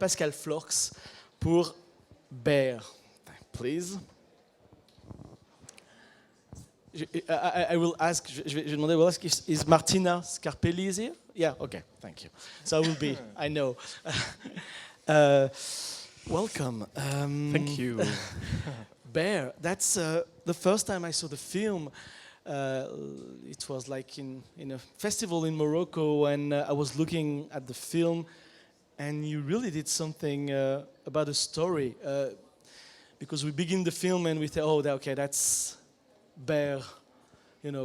Pascal FLOERKS pour Bear. Please. I will ask, je vais demander, is Martina Scarpelli is here? Yeah, okay, thank you. So I will be, I know. Welcome. Thank you. Bear, that's the first time I saw the film. It was like in a festival in Morocco, and I was looking at the film, and you really did something about a story. Because we begin the film and we say, oh, okay, that's Bear,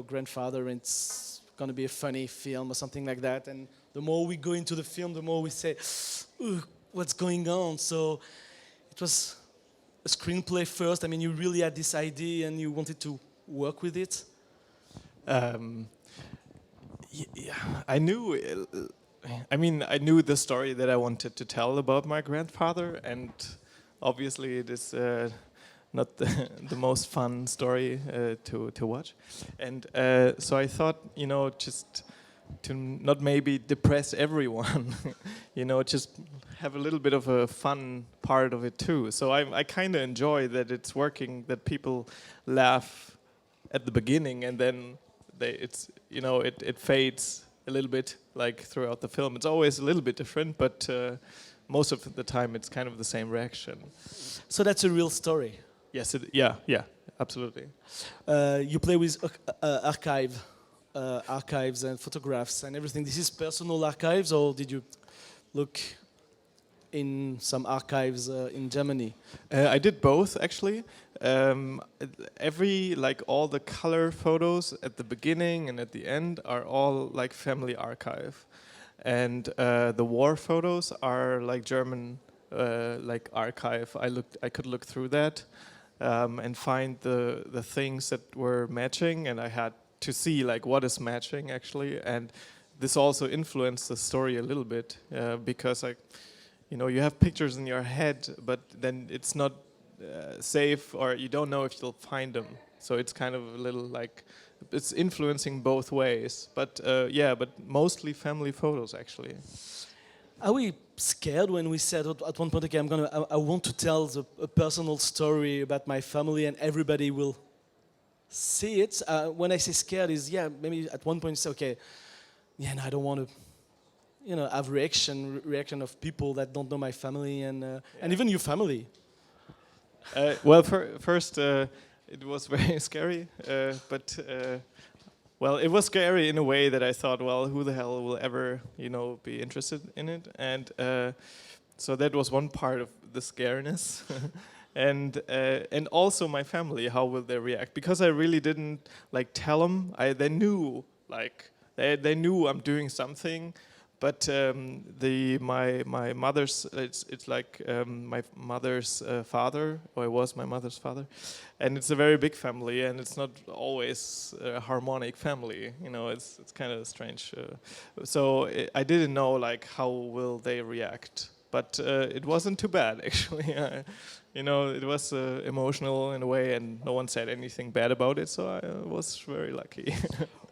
grandfather, and it's going to be a funny film or something like that. And the more we go into the film, the more we say, what's going on? So it was a screenplay first. I mean, you really had this idea and you wanted to work with it? Yeah, I knew. I knew the story that I wanted to tell about my grandfather, and obviously it is not the most fun story to watch. And so I thought, just to not maybe depress everyone, just have a little bit of a fun part of it too. So I kind of enjoy that it's working, that people laugh at the beginning, and then it fades a little bit like throughout the film. It's always a little bit different, but most of the time it's kind of the same reaction. So that's a real story? Yes, yeah, absolutely. You play with archives and photographs and everything. This is personal archives, or did you look in some archives in Germany? I did both, actually. All the color photos at the beginning and at the end are all like family archive. And the war photos are like German archive. I could look through that and find the things that were matching, and I had to see like what is matching actually. And this also influenced the story a little bit because you have pictures in your head, but then it's not safe, or you don't know if you'll find them. So it's kind of a little like, it's influencing both ways. But but mostly family photos actually. Are we scared when we said at one point, okay, I want to tell a personal story about my family and everybody will see it? When I say scared is, maybe at one point you say, okay, no, I don't want to have reaction of people that don't know my family and even your family. First, it was very scary, but it was scary in a way that I thought, well, who the hell will ever, be interested in it? And so that was one part of the scariness. And also my family, how will they react? Because I really didn't tell them. They knew, they knew I'm doing something. But my mother's my mother's father, or I was my mother's father, and it's a very big family, and it's not always a harmonic family. It's kind of strange. So I didn't know how will they react, but it wasn't too bad actually. It was emotional in a way, and no one said anything bad about it, so I was very lucky.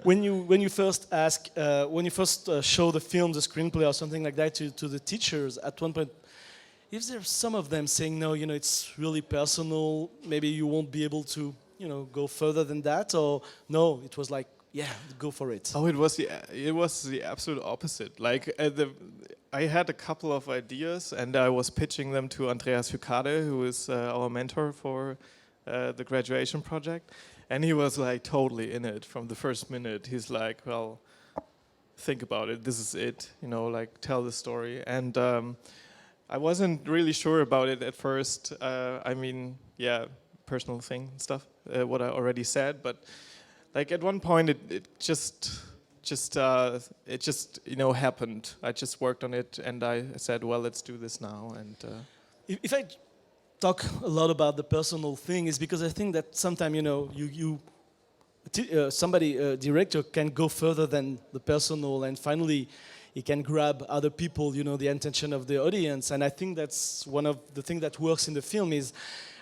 When you first show the film, the screenplay or something like that to the teachers, at one point, is there some of them saying, no, it's really personal, maybe you won't be able to, go further than that, or no, it was like, yeah, go for it? Oh, it was the absolute opposite. I had a couple of ideas, and I was pitching them to Andreas Hukade, who is our mentor for the graduation project. And he was totally in it from the first minute. He's like, well, think about it. This is it. Tell the story. And I wasn't really sure about it at first. Personal thing and stuff, what I already said. But at one point, it just happened. I just worked on it, and I said, well, let's do this now. And if I talk a lot about the personal thing, is because I think that sometimes a director can go further than the personal, and finally he can grab other people, the attention of the audience. And I think that's one of the things that works in the film is,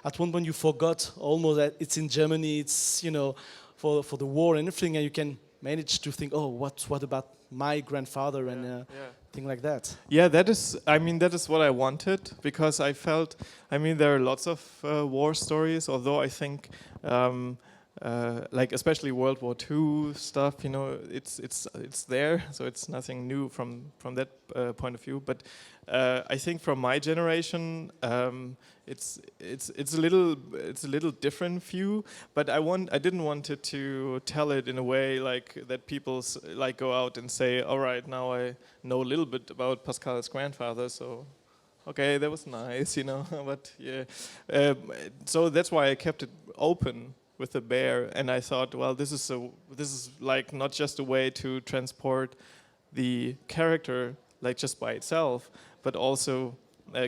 at one point you forgot almost that it's in Germany, it's for the war and everything, and you can manage to think, oh, what about my grandfather? And thing like that. Yeah, that is. I mean, that is what I wanted because I felt. I mean, there are lots of war stories. Although I think, like especially World War II stuff, you know, it's there. So it's nothing new from that point of view. But I think from my generation, it's a little different view. But I didn't want it to tell it in a way like that people like go out and say, all right, now I know a little bit about Pascal's grandfather, so okay, that was nice, you know. But yeah, so that's why I kept it open with the bear, and I thought, well, this is like not just a way to transport the character like just by itself, but also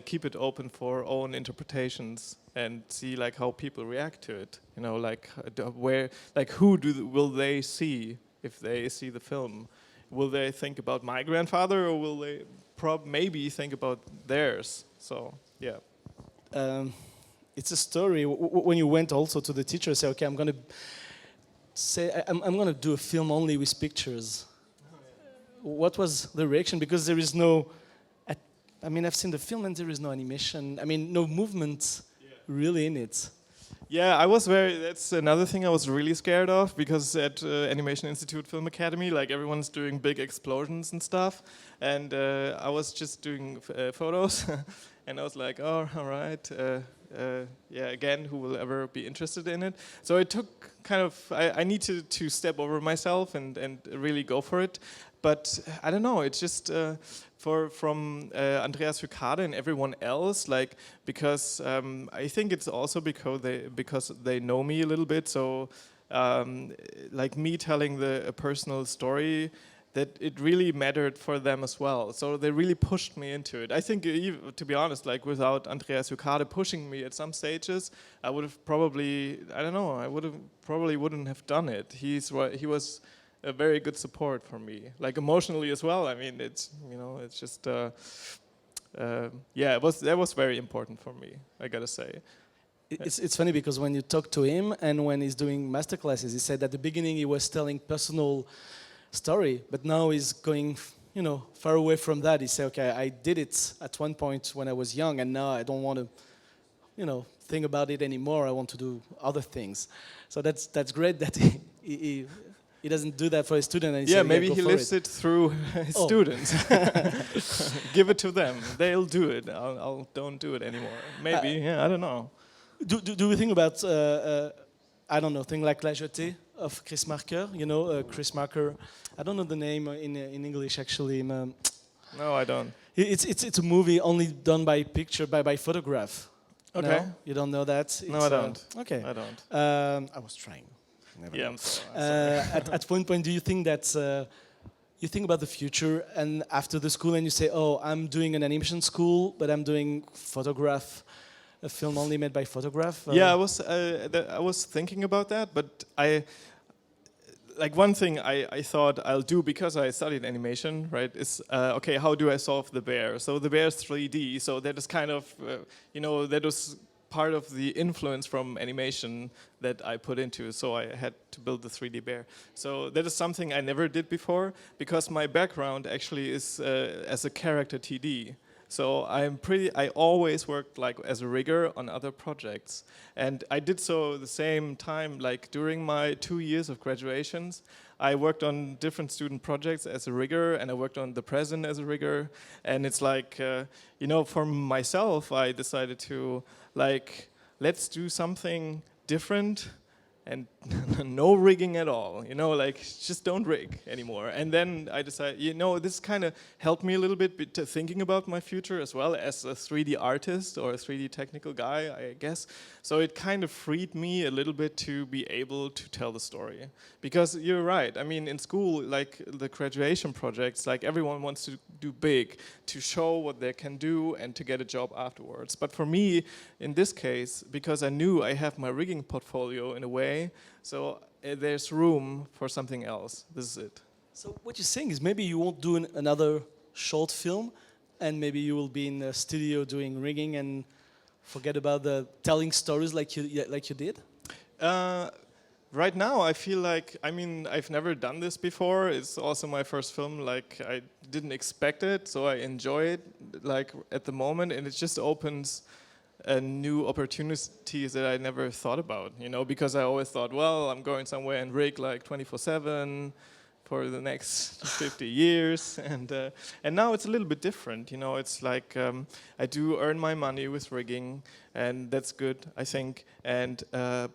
keep it open for own interpretations and see like how people react to it. You know, like where, like who will they see if they see the film? Will they think about my grandfather, or will they maybe think about theirs? So yeah. It's a story. When you went also to the teacher, say, okay, I'm going to do a film only with pictures. What was the reaction? Because there is no, I mean, I've seen the film and there is no animation. I mean, no movement really in it. Yeah, that's another thing I was really scared of, because at Animation Institute Film Academy, like everyone's doing big explosions and stuff, and I was just doing photos, and I was like, oh, all right, yeah, again, who will ever be interested in it? So it took kind of, I needed to step over myself and really go for it. But I don't know, it's just from Andreas Hykade and everyone else, like, because I think it's also because they know me a little bit. So like me telling a personal story, that it really mattered for them as well. So they really pushed me into it. I think, to be honest, like without Andreas Hykade pushing me at some stages, I would have probably, I don't know, wouldn't have done it. He was a very good support for me, like emotionally as well. I mean, it's, you know, it's just, yeah, that was very important for me, I gotta say. It's funny because when you talk to him and when he's doing masterclasses, he said at the beginning he was telling personal story, but now he's going, you know, far away from that. He said, okay, I did it at one point when I was young, and now I don't want to, you know, think about it anymore. I want to do other things. So that's great that he doesn't do that for his student. And yeah, maybe he lives it through his students. Give it to them. They'll do it. I'll don't do it anymore. Maybe. Yeah, I don't know. Do we think about I don't know, thing like La Jetée of Chris Marker? You know, Chris Marker. I don't know the name in English actually. No, I don't. It's a movie only done by picture by photograph. Okay. No? You don't know that? No, I don't. Okay. I don't. I was trying. Never yeah, know. I'm sorry. At one point, do you think that you think about the future and after the school and you say, oh, I'm doing an animation school, but I'm doing photograph, a film only made by photograph? Yeah, I was thinking about that, but like one thing I thought I'll do, because I studied animation, right, is, okay, how do I solve the bear? So the bear's 3D, so that is kind of, you know, that was part of the influence from animation that I put into, so I had to build the 3D bear. So that is something I never did before, because my background actually is as a character TD. So I always worked like as a rigger on other projects. And I did so the same time, like during my 2 years of graduations, I worked on different student projects as a rigger, and I worked on the present as a rigger. And it's like, you know, for myself, I decided to like, let's do something different and no rigging at all, you know, like just don't rig anymore. And then I decided, you know, this kind of helped me a little bit to thinking about my future as well as a 3D artist or a 3D technical guy, I guess. So it kind of freed me a little bit to be able to tell the story. Because you're right, I mean, in school, like the graduation projects, like everyone wants to do big, to show what they can do and to get a job afterwards. But for me, in this case, because I knew I have my rigging portfolio in a way, so there's room for something else. This is it. So what you're saying is maybe you won't do another short film, and maybe you will be in the studio doing rigging and forget about the telling stories like you did? Right now, I feel like, I mean, I've never done this before. It's also my first film. Like, I didn't expect it, so I enjoy it, like, at the moment, and it just opens new opportunities that I never thought about, you know, because I always thought, well, I'm going somewhere and rig like 24/7 for the next 50 years, and now it's a little bit different, you know. It's like I do earn my money with rigging, and that's good, I think. And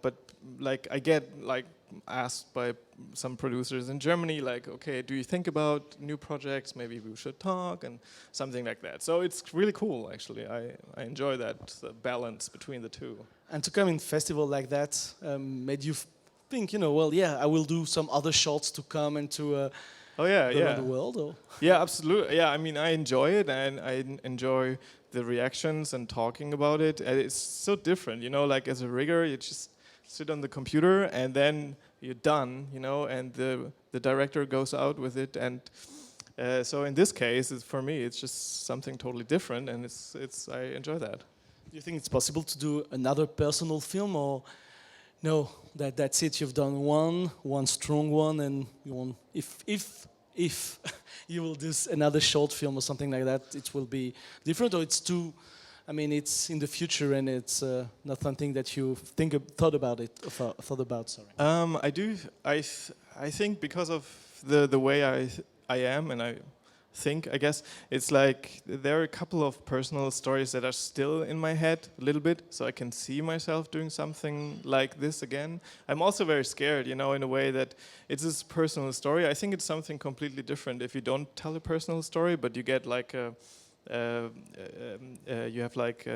but like I get like asked by some producers in Germany, like, okay, do you think about new projects? Maybe we should talk and something like that. So it's really cool, actually. I enjoy that balance between the two. And to come in festival like that made you think, you know, well, yeah, I will do some other shots to come and to Oh yeah, go yeah. around the world. Or? Yeah, absolutely. Yeah, I mean, I enjoy it, and I enjoy the reactions and talking about it. And it's so different, you know. Like as a rigger, you just sit on the computer and then you're done, you know. And the director goes out with it, and so in this case, for me, it's just something totally different, and I enjoy that. Do you think it's possible to do another personal film, or no? That's it. You've done one strong one, and you want if you will do another short film or something like that, it will be different, or it's too. I mean, it's in the future, and it's not something that you thought about it. Thought about. Sorry. I do. I think because of the way I am, and I guess it's like there are a couple of personal stories that are still in my head a little bit, so I can see myself doing something like this again. I'm also very scared, you know, in a way that it's this personal story. I think it's something completely different if you don't tell a personal story, but you get like you have like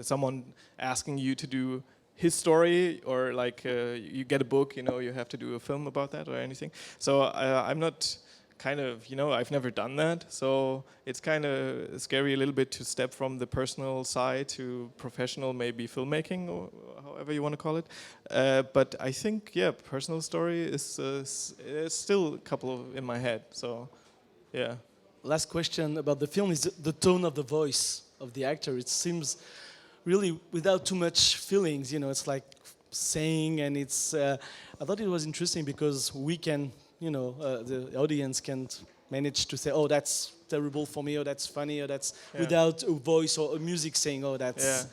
someone asking you to do his story, or like you get a book, you know, you have to do a film about that or anything. So I'm not kind of, you know, I've never done that, so it's kind of scary a little bit to step from the personal side to professional, maybe filmmaking, or however you want to call it. But I think, yeah, personal story is still a couple of in my head, so yeah. Last question about the film is the tone of the voice of the actor. It seems really without too much feelings, you know, it's like saying, and it's, I thought it was interesting because we can, you know, the audience can manage to say, oh, that's terrible for me, or that's funny, or that's, without a voice or a music saying, oh, that's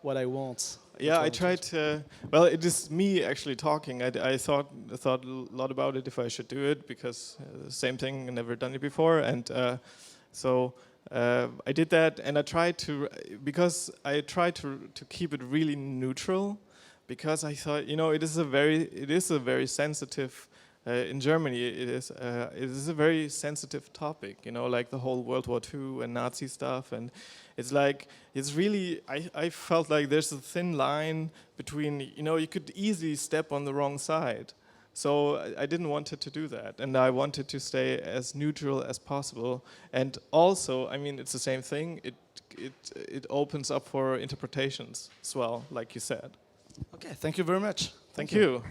what I want. Yeah, I tried to. Well, it is me actually talking. I thought a lot about it if I should do it, because same thing, never done it before, and so I did that, and I tried to keep it really neutral, because I thought, you know, it is a very sensitive. In Germany, it is a very sensitive topic, you know, like the whole World War II and Nazi stuff, and it's like, it's really, I felt like there's a thin line between, you know, you could easily step on the wrong side. So I didn't want it to do that, and I wanted to stay as neutral as possible. And also, I mean, it's the same thing. It opens up for interpretations as well, like you said. Okay, thank you very much. Thank you.